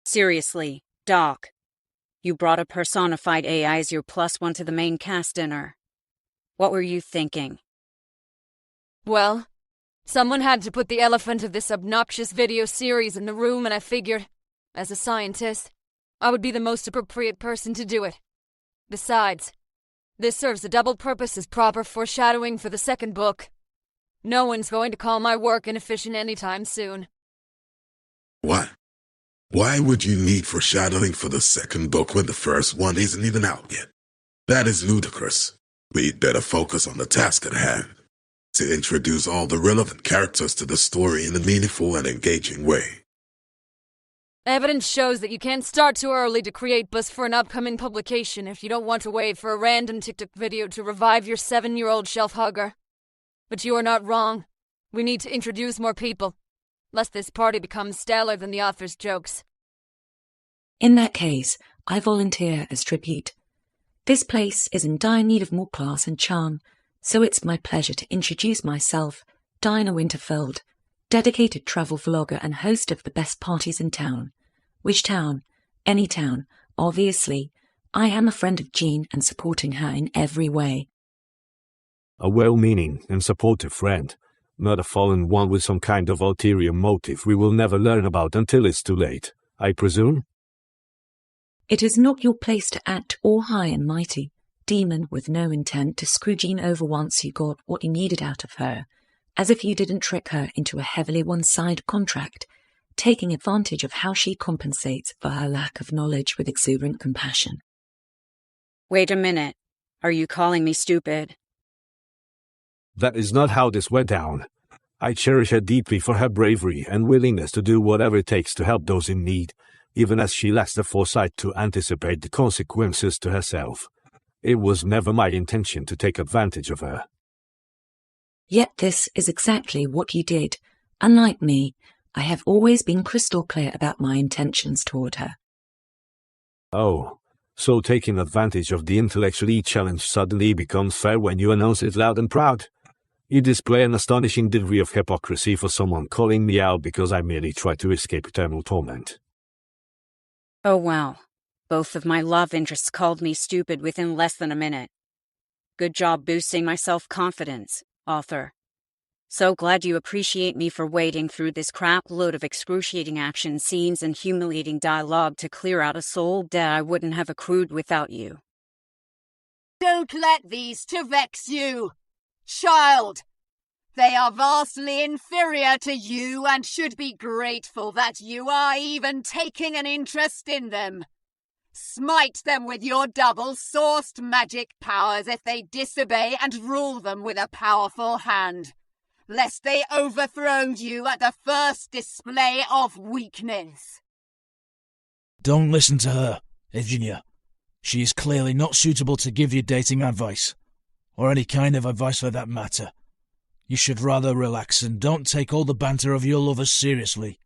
Seriously, Doc. You brought a personified AI as your +1 to the main cast dinner. What were you thinking? Well, someone had to put the elephant of this obnoxious video series in the room, and I figured, as a scientist, I would be the most appropriate person to do it. Besides, this serves a double purpose as proper foreshadowing for the second book. No one's going to call my work inefficient anytime soon. What? Why would you need foreshadowing for the second book when the first one isn't even out yet? That is ludicrous. We'd better focus on the task at hand, to introduce all the relevant characters to the story in a meaningful and engaging way. Evidence shows that you can't start too early to create buzz for an upcoming publication if you don't want to wait for a random TikTok video to revive your 7-year-old shelf hugger. But you are not wrong. We need to introduce more people, lest this party becomes stellar than the author's jokes. In that case, I volunteer as tribute. This place is in dire need of more class and charm, so it's my pleasure to introduce myself, Dinah Winterfeld, dedicated travel vlogger and host of the best parties in town. Which town? Any town. Obviously, I am a friend of Jean and supporting her in every way. A well-meaning and supportive friend, not a fallen one with some kind of ulterior motive we will never learn about until it's too late, I presume? It is not your place to act all high and mighty, demon with no intent to screw Jean over once you got what you needed out of her, as if you didn't trick her into a heavily one-sided contract, taking advantage of how she compensates for her lack of knowledge with exuberant compassion. Wait a minute. Are you calling me stupid? That is not how this went down. I cherish her deeply for her bravery and willingness to do whatever it takes to help those in need, even as she lacks the foresight to anticipate the consequences to herself. It was never my intention to take advantage of her. Yet this is exactly what you did. Unlike me, I have always been crystal clear about my intentions toward her. Oh, so taking advantage of the intellectually challenged suddenly becomes fair when you announce it loud and proud? You display an astonishing degree of hypocrisy for someone calling me out because I merely try to escape eternal torment. Oh wow. Both of my love interests called me stupid within less than a minute. Good job boosting my self-confidence, author. So glad you appreciate me for wading through this crap load of excruciating action scenes and humiliating dialogue to clear out a soul debt I wouldn't have accrued without you. Don't let these to vex you, child. They are vastly inferior to you and should be grateful that you are even taking an interest in them. Smite them with your double-sourced magic powers if they disobey and rule them with a powerful hand, lest they overthrow you at the first display of weakness. Don't listen to her, Virginia. She is clearly not suitable to give you dating advice, or any kind of advice for that matter. You should rather relax and don't take all the banter of your lovers seriously.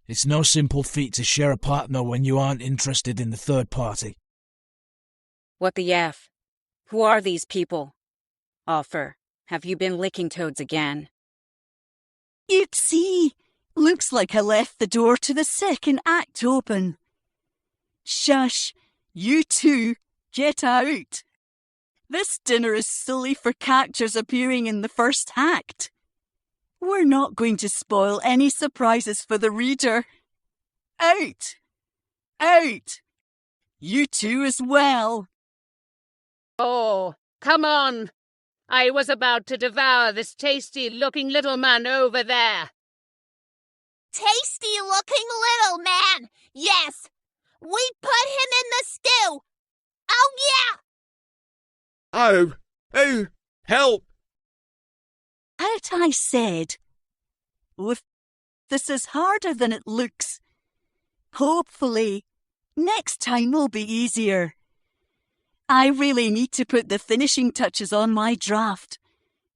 It's no simple feat to share a partner when you aren't interested in the third party. What the F? Who are these people? Author, have you been licking toads again? Oopsie! Looks like I left the door to the second act open. Shush! You two, get out! This dinner is silly for characters appearing in the first act. We're not going to spoil any surprises for the reader. Out! Out! You two as well. Oh, come on. I was about to devour this tasty-looking little man over there. Tasty-looking little man! Yes! We put him in the stew! Oh, yeah! Oh, help! Out, I said. This is harder than it looks. Hopefully, next time will be easier. I really need to put the finishing touches on my draft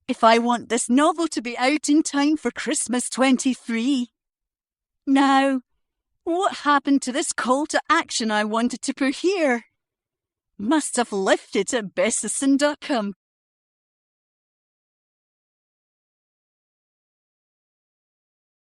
if I want this novel to be out in time for Christmas 23. Now, what happened to this call to action I wanted to put here? Must have left it at Bessison.com.